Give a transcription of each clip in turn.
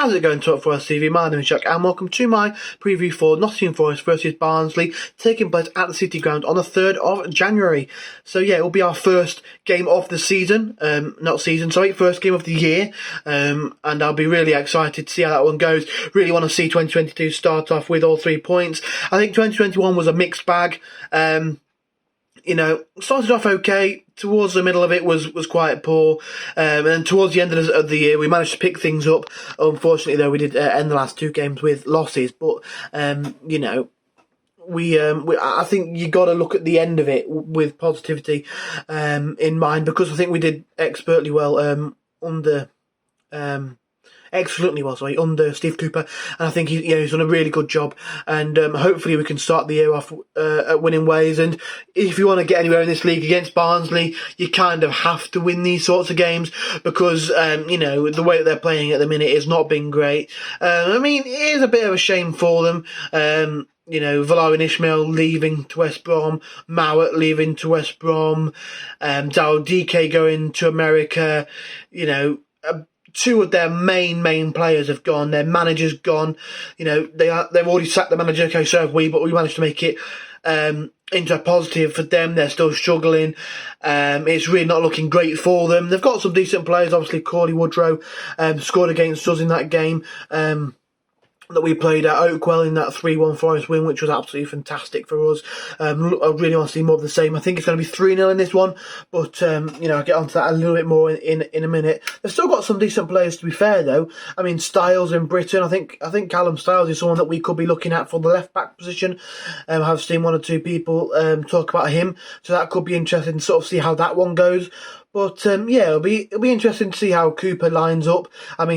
How's it going, Talk Forest TV? My name is Jack and welcome to my preview for Nottingham Forest versus Barnsley, taking place at the City Ground on the 3rd of January. So yeah, it will be our first game of the season, first game of the year, and I'll be really excited to see how that one goes. Really want to see 2022 start off with all 3 points. I think 2021 was a mixed bag. Started off okay. Towards the middle of it was quite poor, and then towards the end of the year we managed to pick things up. Unfortunately, though, we did end the last 2 games with losses. But I think you got to look at the end of it with positivity in mind, because I think we did excellently well under Steve Cooper, and I think he's done a really good job, and hopefully we can start the year off at winning ways. And if you want to get anywhere in this league against Barnsley, you kind of have to win these sorts of games, because the way that they're playing at the minute has not been great. It is a bit of a shame for them. Valerian Ismail leaving to West Brom, Mowat leaving to West Brom, Daryl DK going to America. 2 of their main players have gone. Their manager's gone. They've already sacked the manager. Okay, so have we, but we managed to make it into a positive for them. They're still struggling. It's really not looking great for them. They've got some decent players. Obviously, Corley Woodrow scored against us in that game that we played at Oakwell in that 3-1 Forest win, which was absolutely fantastic for us. I really want to see more of the same. I think it's going to be 3-0 in this one, but I'll get onto that a little bit more in a minute. They've still got some decent players, to be fair, though. Styles in Britain. I think Callum Styles is someone that we could be looking at for the left back position. I've seen 1 or 2 people talk about him, so that could be interesting to sort of see how that one goes. But it'll be interesting to see how Cooper lines up.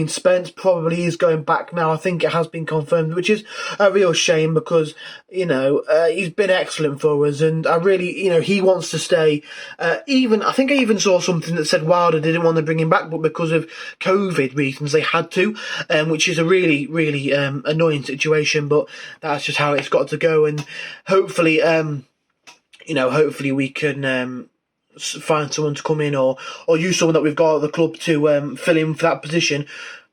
Spence probably is going back now. I think it has been confirmed, which is a real shame, because he's been excellent for us, and I really he wants to stay. I think I even saw something that said Wilder didn't want to bring him back, but because of COVID reasons they had to, which is a really annoying situation. But that's just how it's got to go, and hopefully we can find someone to come in, or use someone that we've got at the club to fill in for that position.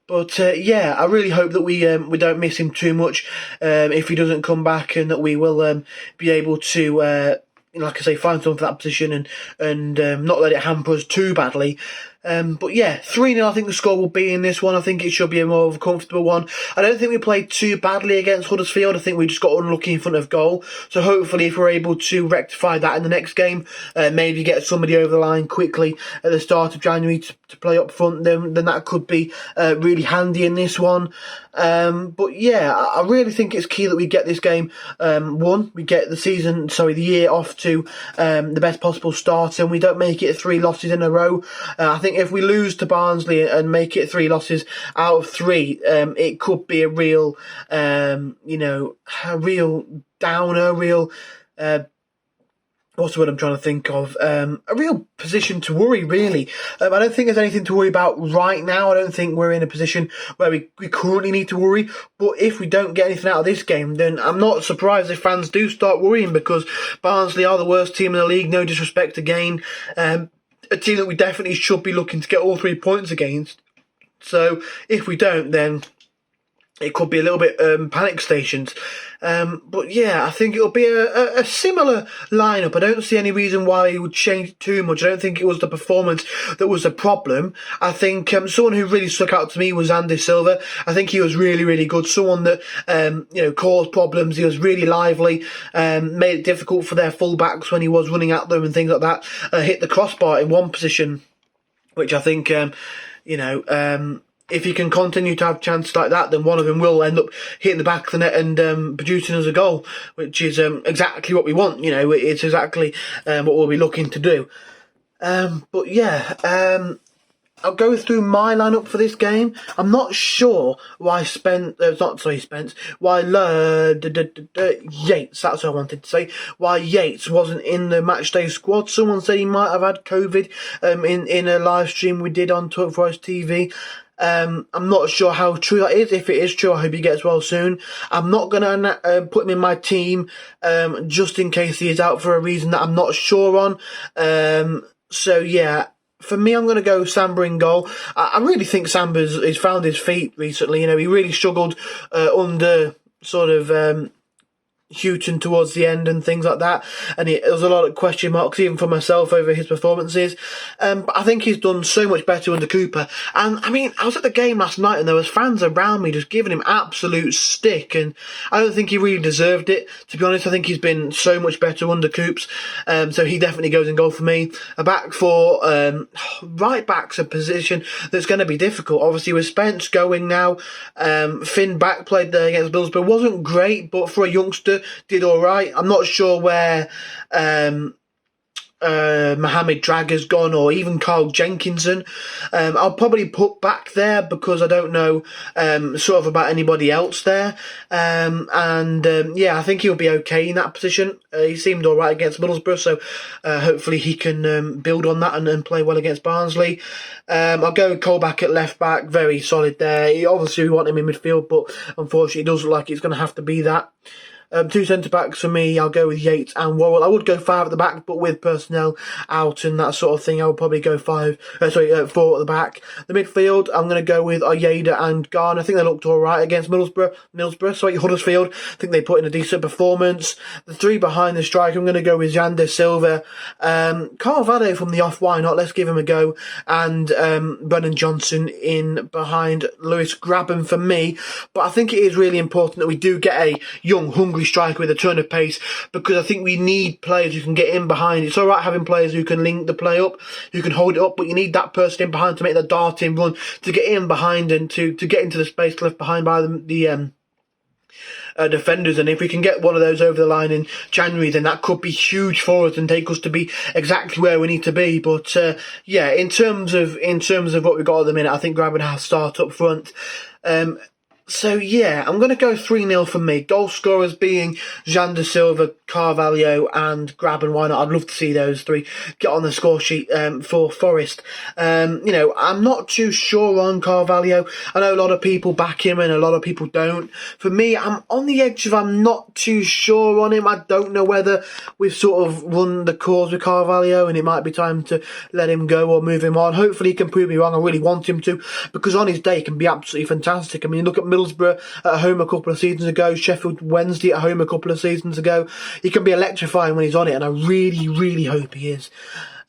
But I really hope that we don't miss him too much if he doesn't come back, and that we will be able to like I say, find someone for that position and not let it hamper us too badly. 3-0 I think the score will be in this one. I think it should be a more of a comfortable one. I don't think we played too badly against Huddersfield. I think we just got unlucky in front of goal. So hopefully if we're able to rectify that in the next game, maybe get somebody over the line quickly at the start of January to play up front, then that could be really handy in this one. I really think it's key that we get this game won. We get the year off to the best possible start, and we don't make it 3 losses in a row. I think if we lose to Barnsley and make it 3 losses out of 3, it could be a real, a real downer, what's the word I'm trying to think of? A real position to worry, really. I don't think there's anything to worry about right now. I don't think we're in a position where we currently need to worry. But if we don't get anything out of this game, then I'm not surprised if fans do start worrying, because Barnsley are the worst team in the league, no disrespect again. A team that we definitely should be looking to get all 3 points against. So if we don't, then it could be a little bit panic stations. I think it'll be a similar lineup. I don't see any reason why he would change it too much. I don't think it was the performance that was the problem. I think someone who really stuck out to me was Andy Silva. I think he was really good. Someone that caused problems. He was really lively. Made it difficult for their full-backs when he was running at them and things like that. Hit the crossbar in one position, which I think if he can continue to have chances like that, then one of them will end up hitting the back of the net and producing us a goal, which is exactly what we want. It's exactly what we'll be looking to do. I'll go through my lineup for this game. I'm not sure why Yates, that's what I wanted to say, why Yates wasn't in the matchday squad. Someone said he might have had COVID in a live stream we did on Talk Forest TV. I'm not sure how true that is. If it is true, I hope he gets well soon. I'm not going to put him in my team just in case he is out for a reason that I'm not sure on. For me, I'm going to go Samba in goal. I really think Samba's found his feet recently. You know, he really struggled under sort of Houghton towards the end and things like that, and there was a lot of question marks even for myself over his performances, but I think he's done so much better under Cooper. And I mean, I was at the game last night and there was fans around me just giving him absolute stick, and I don't think he really deserved it, to be honest. I think he's been so much better under Coops, so he definitely goes in goal for me. A back four, right back's a position that's going to be difficult, obviously with Spence going now. Finn Back played there against Middlesbrough, wasn't great, but for a youngster did all right. I'm not sure where Mohamed Dragger's gone, or even Carl Jenkinson. I'll probably put Back there because I don't know sort of about anybody else there. Yeah, I think he'll be okay in that position. He seemed all right against Middlesbrough, so hopefully he can build on that and play well against Barnsley. I'll go with Colback at left back, very solid there. Obviously we want him in midfield, but unfortunately it does look like it's going to have to be that. Two centre-backs for me, I'll go with Yates and Worrell. I would go 5 at the back, but with personnel out and that sort of thing, I would probably go 4 at the back. The midfield, I'm going to go with Oyeda and Garner. I think they looked alright against Huddersfield. I think they put in a decent performance. The 3 behind the strike, I'm going to go with Xander Silva. Carvalho from the off, why not? Let's give him a go. And Brennan Johnson in behind Lewis Grabban for me. But I think it is really important that we do get a young, hungry striker with a turn of pace, because I think we need players who can get in behind. It's alright having players who can link the play up, who can hold it up, but you need that person in behind to make the darting run, to get in behind and to get into the space left behind by the defenders. And if we can get one of those over the line in January, then that could be huge for us and take us to be exactly where we need to be. But yeah, in terms of what we've got at the minute, I think Grabban has to start up front. So yeah, I'm going to go 3-0 for me. Goal scorers being Xander Silva, Carvalho and Grabban. Why not? I'd love to see those 3 get on the score sheet for Forest. You know, I'm not too sure on Carvalho. I know a lot of people back him and a lot of people don't. For me, I'm on the edge of I'm not too sure on him. I don't know whether we've sort of run the course with Carvalho and it might be time to let him go or move him on. Hopefully he can prove me wrong. I really want him to, because on his day he can be absolutely fantastic. I mean, look at Middlesbrough at home a couple of seasons ago, Sheffield Wednesday at home a couple of seasons ago. He can be electrifying when he's on it, and I really, really hope he is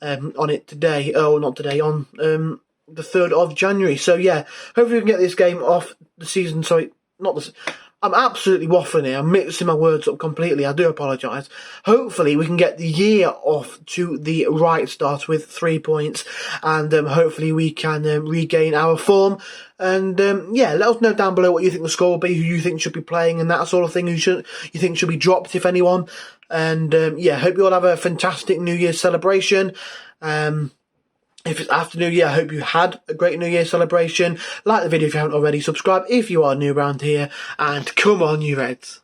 on it today. Oh, not today, on the 3rd of January. So yeah, hopefully we can get this game off the season. Sorry, not the... I'm absolutely waffling here. I'm mixing my words up completely. I do apologise. Hopefully we can get the year off to the right start with 3 points, and hopefully we can regain our form. And yeah, let us know down below what you think the score will be, who you think should be playing and that sort of thing, who you think should be dropped, if anyone. And yeah, hope you all have a fantastic New Year's celebration. If it's after New Year, I hope you had a great New Year celebration. Like the video if you haven't already. Subscribe if you are new around here. And come on, you Reds.